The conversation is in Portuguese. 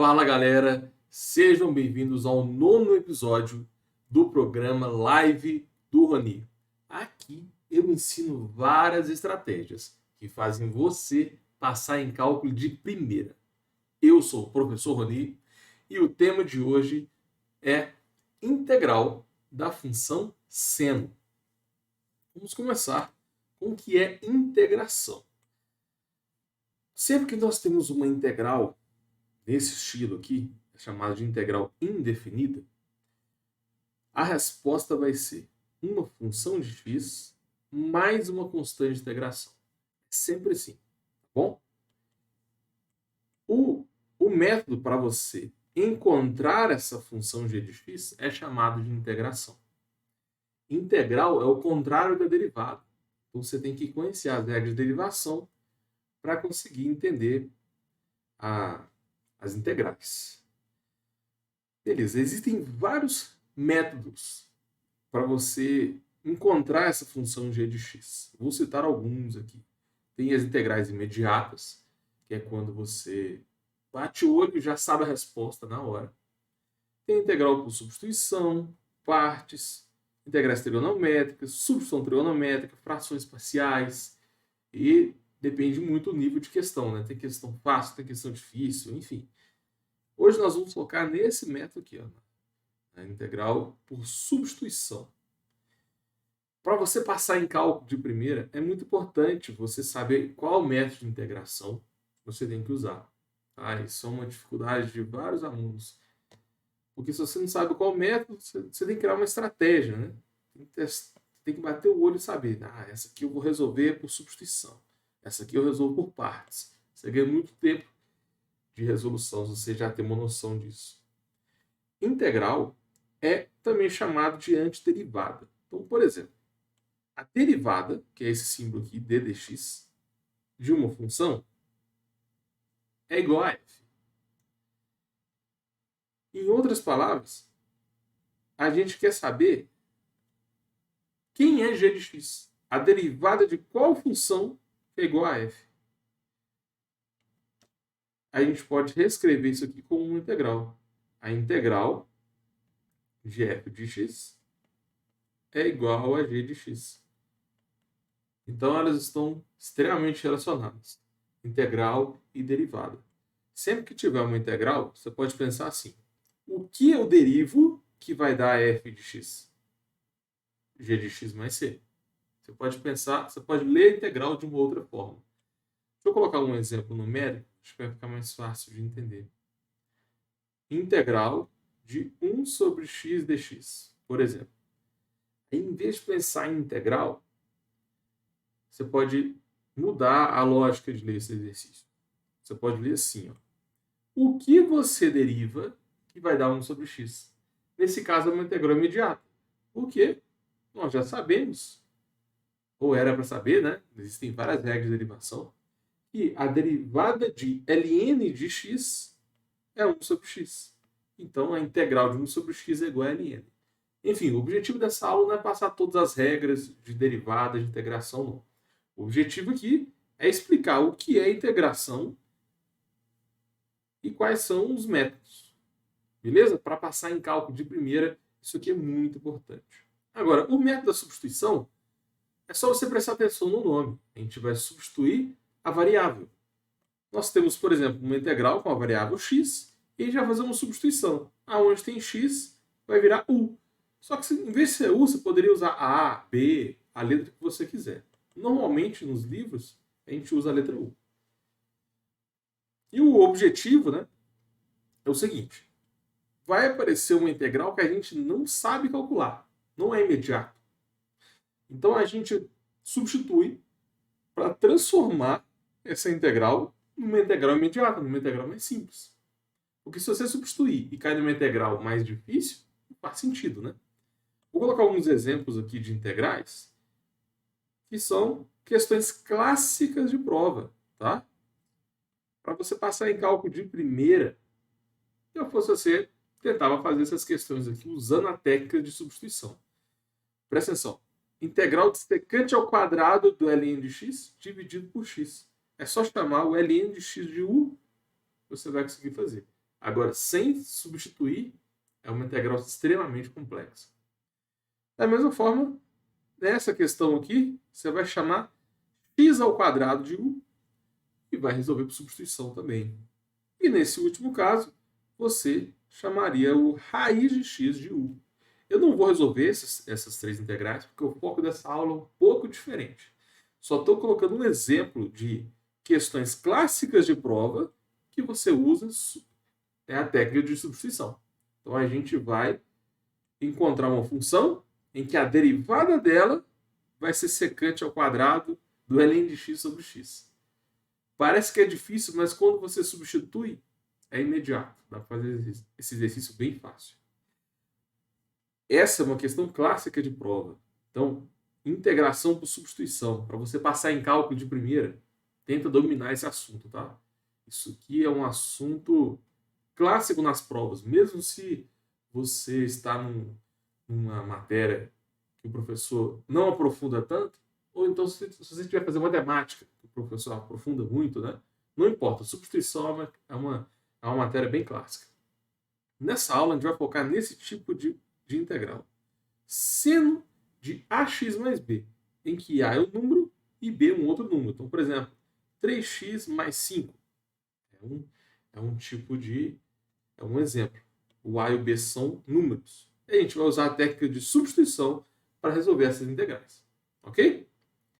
Fala galera, sejam bem-vindos ao nono episódio do programa Live do Rony. Aqui eu ensino várias estratégias que fazem você passar em cálculo de primeira. Eu sou o professor Rony e o tema de hoje é integral da função seno. Vamos começar com o que é integração. Sempre que nós temos uma integral nesse estilo aqui, chamado de integral indefinida, a resposta vai ser uma função de x mais uma constante de integração. Sempre assim, tá bom? O método para você encontrar essa função g de x é chamado de integração. Integral é o contrário da derivada. Então você tem que conhecer as regras de derivação para conseguir entender as integrais. Beleza, existem vários métodos para você encontrar essa função g de x. Vou citar alguns aqui. Tem as integrais imediatas, que é quando você bate o olho e já sabe a resposta na hora. Tem a integral por substituição, partes, integrais trigonométricas, substituição trigonométrica, frações parciais, e depende muito do nível de questão, né? Tem questão fácil, tem questão difícil, enfim. Hoje nós vamos focar nesse método aqui, ó, a integral por substituição. Para você passar em cálculo de primeira, é muito importante você saber qual método de integração você tem que usar. Tá? Isso é uma dificuldade de vários alunos. Porque se você não sabe qual método, você tem que criar uma estratégia, né? Tem que bater o olho e saber, essa aqui eu vou resolver por substituição. Essa aqui eu resolvo por partes. Você ganha muito tempo de resolução, você já tem uma noção disso. Integral é também chamado de antiderivada. Então, por exemplo, a derivada, que é esse símbolo aqui, d dx, de uma função, é igual a f. Em outras palavras, a gente quer saber quem é g de x. A derivada de qual função é igual a f. A gente pode reescrever isso aqui como uma integral. A integral de f de x é igual a g de x. Então, elas estão extremamente relacionadas. Integral e derivada. Sempre que tiver uma integral, você pode pensar assim. O que eu derivo que vai dar f de x? G de x mais c. Você pode pensar, você pode ler a integral de uma outra forma. Deixa eu colocar um exemplo numérico, acho que vai ficar mais fácil de entender. Integral de 1 sobre x dx, por exemplo. Em vez de pensar em integral, você pode mudar a lógica de ler esse exercício. Você pode ler assim, ó. O que você deriva que vai dar 1 sobre x? Nesse caso, é uma integral imediata. Por quê? Nós já sabemos, ou era para saber, né? Existem várias regras de derivação, que a derivada de ln de x é 1 sobre x. Então, a integral de 1 sobre x é igual a ln. Enfim, o objetivo dessa aula não é passar todas as regras de derivada, de integração, não. O objetivo aqui é explicar o que é integração e quais são os métodos. Beleza? Para passar em cálculo de primeira, isso aqui é muito importante. Agora, o método da substituição é só você prestar atenção no nome. A gente vai substituir a variável. Nós temos, por exemplo, uma integral com a variável x e a gente vai fazer uma substituição. Aonde tem x, vai virar u. Só que em vez de ser u, você poderia usar a, b, a letra que você quiser. Normalmente, nos livros, a gente usa a letra u. E o objetivo, né, é o seguinte. Vai aparecer uma integral que a gente não sabe calcular. Não é imediato. Então, a gente substitui para transformar essa integral numa integral imediata, numa integral mais simples. Porque se você substituir e cair numa integral mais difícil, não faz sentido, né? Vou colocar alguns exemplos aqui de integrais que são questões clássicas de prova, tá? Para você passar em cálculo de primeira, se eu fosse você, tentava fazer essas questões aqui usando a técnica de substituição. Presta atenção. Integral de secante ao quadrado do ln de x dividido por x. É só chamar o ln de x de u, você vai conseguir fazer. Agora, sem substituir, é uma integral extremamente complexa. Da mesma forma, nessa questão aqui, você vai chamar x ao quadrado de u e vai resolver por substituição também. E nesse último caso, você chamaria o raiz de x de u. Eu não vou resolver essas três integrais, porque o foco dessa aula é um pouco diferente. Só estou colocando um exemplo de questões clássicas de prova que você usa a técnica de substituição. Então, a gente vai encontrar uma função em que a derivada dela vai ser secante ao quadrado do ln de x sobre x. Parece que é difícil, mas quando você substitui, é imediato. Dá para fazer esse exercício bem fácil. Essa é uma questão clássica de prova. Então, integração por substituição. Para você passar em cálculo de primeira, tenta dominar esse assunto, tá? Isso aqui é um assunto clássico nas provas. Mesmo se você está numa matéria que o professor não aprofunda tanto, ou então se você estiver fazendo matemática, que o professor aprofunda muito, né? Não importa, substituição é uma matéria bem clássica. Nessa aula, a gente vai focar nesse tipo de integral. Seno de ax mais b, em que a é um número e b é um outro número. Então, por exemplo, 3x mais 5 é um exemplo. O a e o b são números. E a gente vai usar a técnica de substituição para resolver essas integrais. Ok?